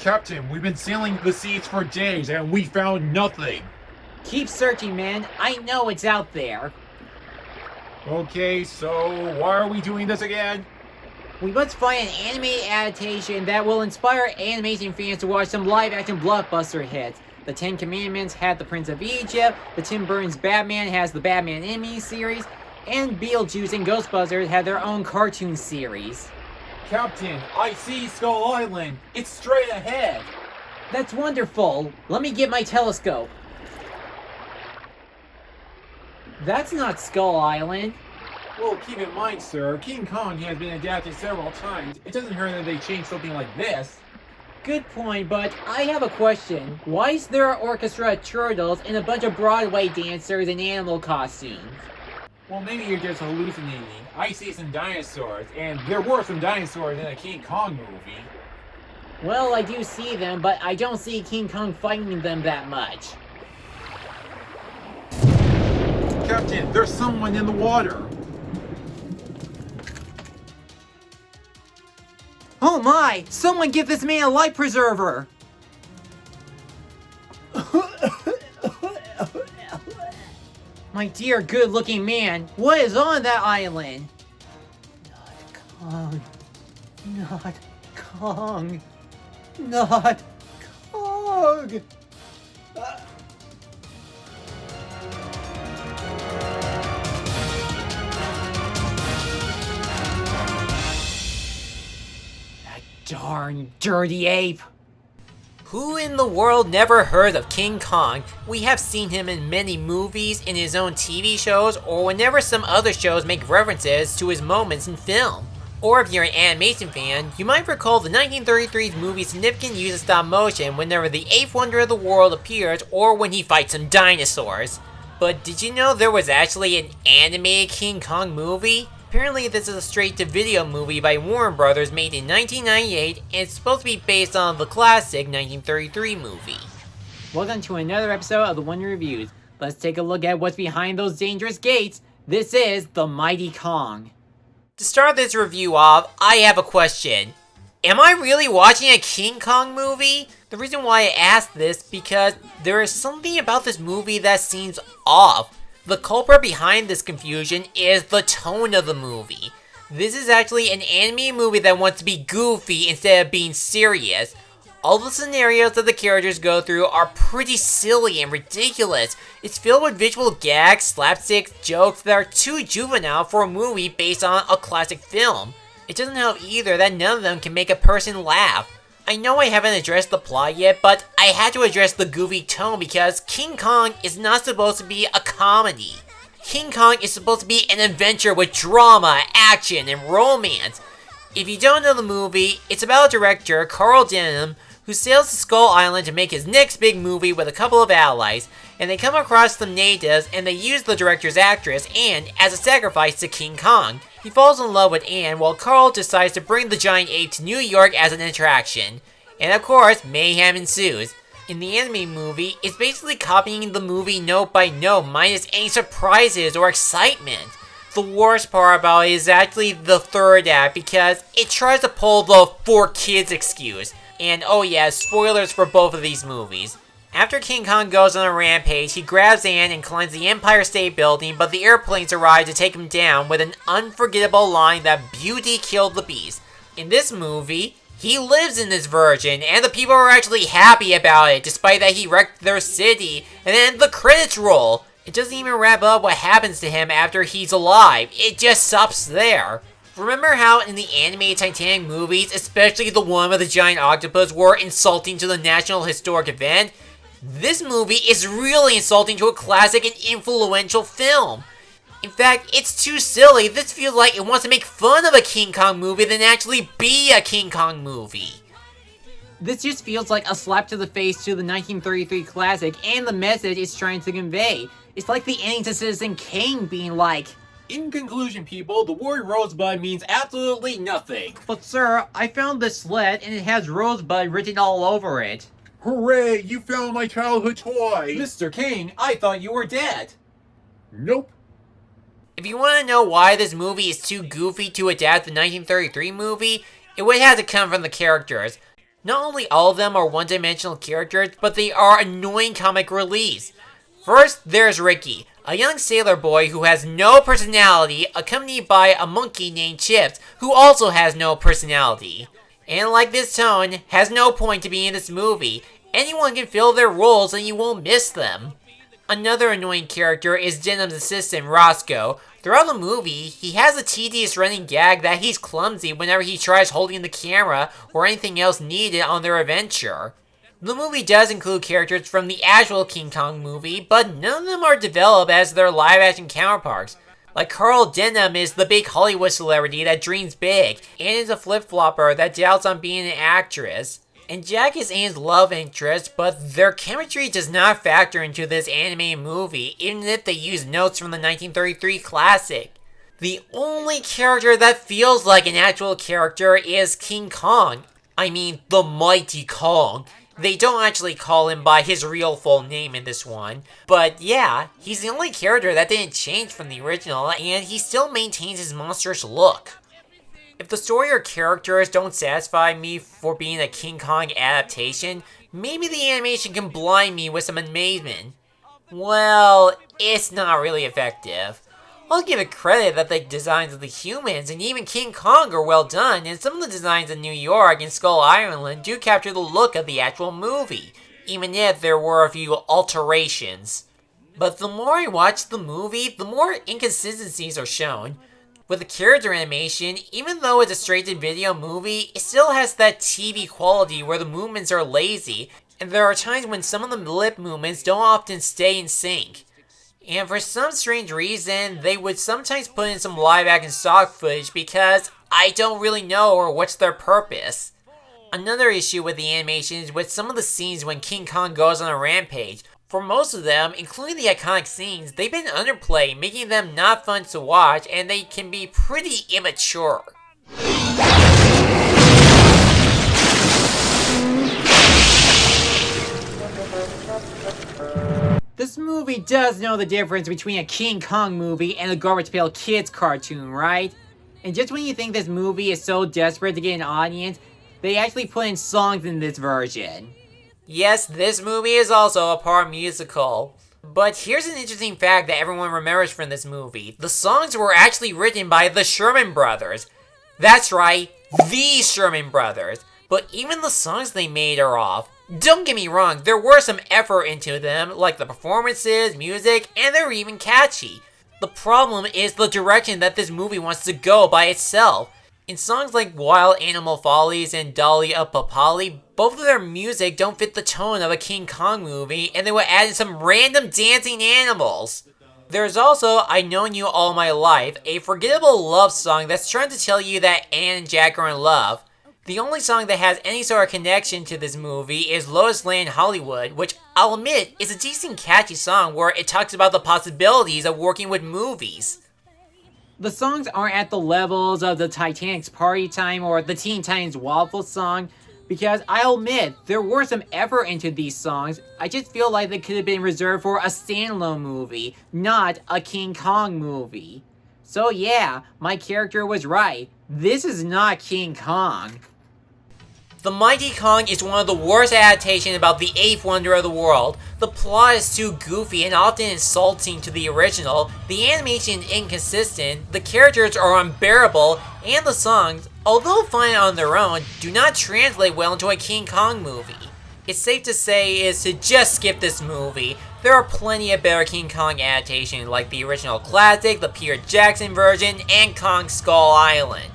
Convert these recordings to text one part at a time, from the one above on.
Captain, we've been sailing the seas for days and we found nothing. Keep searching, man. I know it's out there. Okay, so why are we doing this again? We must find an animated adaptation that will inspire animation fans to watch some live-action blockbuster hits. The Ten Commandments had The Prince of Egypt, the Tim Burton's Batman has the Batman Anime series, and Beetlejuice and Ghostbusters had their own cartoon series. Captain, I see Skull Island. It's straight ahead. That's wonderful. Let me get my telescope. That's not Skull Island. Well, keep in mind, sir, King Kong has been adapted several times. It doesn't hurt that they changed something like this. Good point, but I have a question. Why is there an orchestra of turtles and a bunch of Broadway dancers in animal costumes? Well, maybe you're just hallucinating. I see some dinosaurs, and there were some dinosaurs in a King Kong movie. Well, I do see them, but I don't see King Kong fighting them that much. Captain, there's someone in the water. Oh my! Someone give this man a life preserver! My dear good-looking man, what is on that island? Not Kong. Not Kong. Not Kong. That darn dirty ape. Who in the world never heard of King Kong? We have seen him in many movies, in his own TV shows, or whenever some other shows make references to his moments in film. Or if you're an animation fan, you might recall the 1933's movie's significant use of stop motion whenever the eighth wonder of the world appears or when he fights some dinosaurs. But did you know there was actually an animated King Kong movie? Apparently this is a straight-to-video movie by Warner Brothers made in 1998 and it's supposed to be based on the classic 1933 movie. Welcome to another episode of the Wonder Reviews. Let's take a look at what's behind those dangerous gates. This is the Mighty Kong. To start this review off, I have a question. Am I really watching a King Kong movie? The reason why I ask this because there is something about this movie that seems off. The culprit behind this confusion is the tone of the movie. This is actually an anime movie that wants to be goofy instead of being serious. All the scenarios that the characters go through are pretty silly and ridiculous. It's filled with visual gags, slapstick jokes that are too juvenile for a movie based on a classic film. It doesn't help either that none of them can make a person laugh. I know I haven't addressed the plot yet, but I had to address the goofy tone because King Kong is not supposed to be a comedy. King Kong is supposed to be an adventure with drama, action, and romance. If you don't know the movie, it's about a director, Carl Denham, who sails to Skull Island to make his next big movie with a couple of allies, and they come across some natives and they use the director's actress Anne as a sacrifice to King Kong. He falls in love with Anne while Carl decides to bring the giant ape to New York as an attraction. And of course, mayhem ensues. In the anime movie, it's basically copying the movie note by note minus any surprises or excitement. The worst part about it is actually the third act because it tries to pull the for kids excuse. And oh yeah, spoilers for both of these movies. After King Kong goes on a rampage, he grabs Anne and climbs the Empire State Building, but the airplanes arrive to take him down with an unforgettable line that Beauty killed the Beast. In this movie, he lives in this version, and the people are actually happy about it, despite that he wrecked their city, and then the credits roll. It doesn't even wrap up what happens to him after he's alive, it just stops there. Remember how in the animated Titanic movies, especially the one with the giant octopus, were insulting to the National Historic Event? This movie is really insulting to a classic and influential film. In fact, it's too silly. This feels like it wants to make fun of a King Kong movie than actually be a King Kong movie. This just feels like a slap to the face to the 1933 classic and the message it's trying to convey. It's like the ending to Citizen Kane being like, In conclusion, people, the word rosebud means absolutely nothing. but sir, I found this sled and it has Rosebud written all over it. Hooray, you found my childhood toy! Mr. King, I thought you were dead. Nope. If you want to know why this movie is too goofy to adapt the 1933 movie, it would have to come from the characters. Not only all of them are one-dimensional characters, but they are annoying comic reliefs. First, there's Ricky, a young sailor boy who has no personality, accompanied by a monkey named Chips, who also has no personality. And like this tone, has no point to be in this movie. Anyone can fill their roles and you won't miss them. Another annoying character is Denham's assistant, Roscoe. Throughout the movie, he has a tedious running gag that he's clumsy whenever he tries holding the camera or anything else needed on their adventure. The movie does include characters from the actual King Kong movie, but none of them are developed as their live-action counterparts. Like Carl Denham is the big Hollywood celebrity that dreams big, and is a flip-flopper that doubts on being an actress. And Jack is Anne's love interest, but their chemistry does not factor into this animated movie, even if they use notes from the 1933 classic. The only character that feels like an actual character is King Kong. I mean, the Mighty Kong. They don't actually call him by his real full name in this one. But yeah, he's the only character that didn't change from the original, and he still maintains his monstrous look. If the story or characters don't satisfy me for being a King Kong adaptation, maybe the animation can blind me with some amazement. Well, it's not really effective. I'll give it credit that the designs of the humans and even King Kong are well done, and some of the designs in New York and Skull Island do capture the look of the actual movie, even if there were a few alterations. But the more I watch the movie, the more inconsistencies are shown. With the character animation, even though it's a straight-to-video movie, it still has that TV quality where the movements are lazy, and there are times when some of the lip movements don't often stay in sync. And for some strange reason, they would sometimes put in some live-action stock footage because I don't really know or what's their purpose. Another issue with the animation is with some of the scenes when King Kong goes on a rampage. For most of them, including the iconic scenes, they've been underplayed, making them not fun to watch, and they can be pretty immature. This movie does know the difference between a King Kong movie and a Garbage Pail Kids cartoon, right? And just when you think this movie is so desperate to get an audience, they actually put in songs in this version. Yes, this movie is also a part musical. But here's an interesting fact that everyone remembers from this movie. The songs were actually written by the Sherman Brothers. That's right, the Sherman Brothers. But even the songs they made are off. Don't get me wrong, there were some effort into them, like the performances, music, and they're even catchy. The problem is the direction that this movie wants to go by itself. In songs like Wild Animal Follies and Dolly of Papali, both of their music don't fit the tone of a King Kong movie, and they would add in some random dancing animals. There's also I Known You All My Life, a forgettable love song that's trying to tell you that Anne and Jack are in love. The only song that has any sort of connection to this movie is Lois Lane Hollywood, which I'll admit is a decent catchy song where it talks about the possibilities of working with movies. The songs aren't at the levels of the Titanic's Party Time or the Teen Titans Waffle song, because I'll admit, there were some effort into these songs. I just feel like they could have been reserved for a standalone movie, not a King Kong movie. So yeah, my character was right. This is not King Kong. The Mighty Kong is one of the worst adaptations about the eighth wonder of the world. The plot is too goofy and often insulting to the original, the animation is inconsistent, the characters are unbearable, and the songs, although fine on their own, do not translate well into a King Kong movie. It's safe to say is to just skip this movie. There are plenty of better King Kong adaptations like the original classic, the Peter Jackson version, and Kong Skull Island.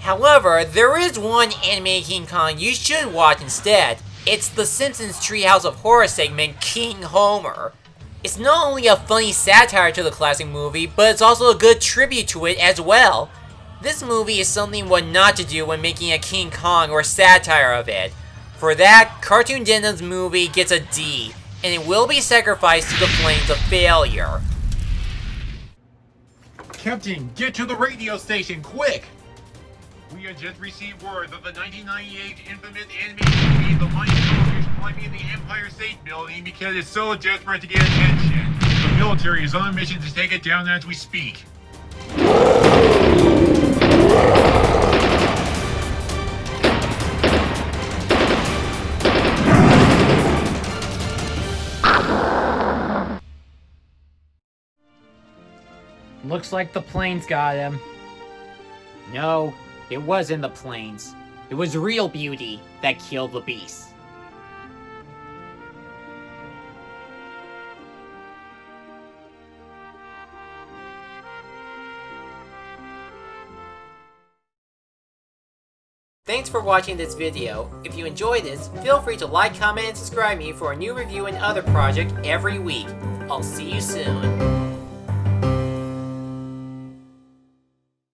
However, there is one animated King Kong you should watch instead. It's the Simpsons Treehouse of Horror segment, King Homer. It's not only a funny satire to the classic movie, but it's also a good tribute to it as well. This movie is something what not to do when making a King Kong or satire of it. For that, Cartoon Denham's movie gets a D, and it will be sacrificed to the flames of failure. Captain, get to the radio station, quick! We have just received word that the 1998 infamous animated movie The Mighty Kong is climbing the Empire State Building because it's so desperate to get attention. The military is on a mission to take it down as we speak. Looks like the planes got him. No, it wasn't the planes. It was real beauty that killed the beast. Thanks for watching this video. If you enjoyed this, feel free to like, comment, and subscribe me for a new review and other project every week. I'll see you soon.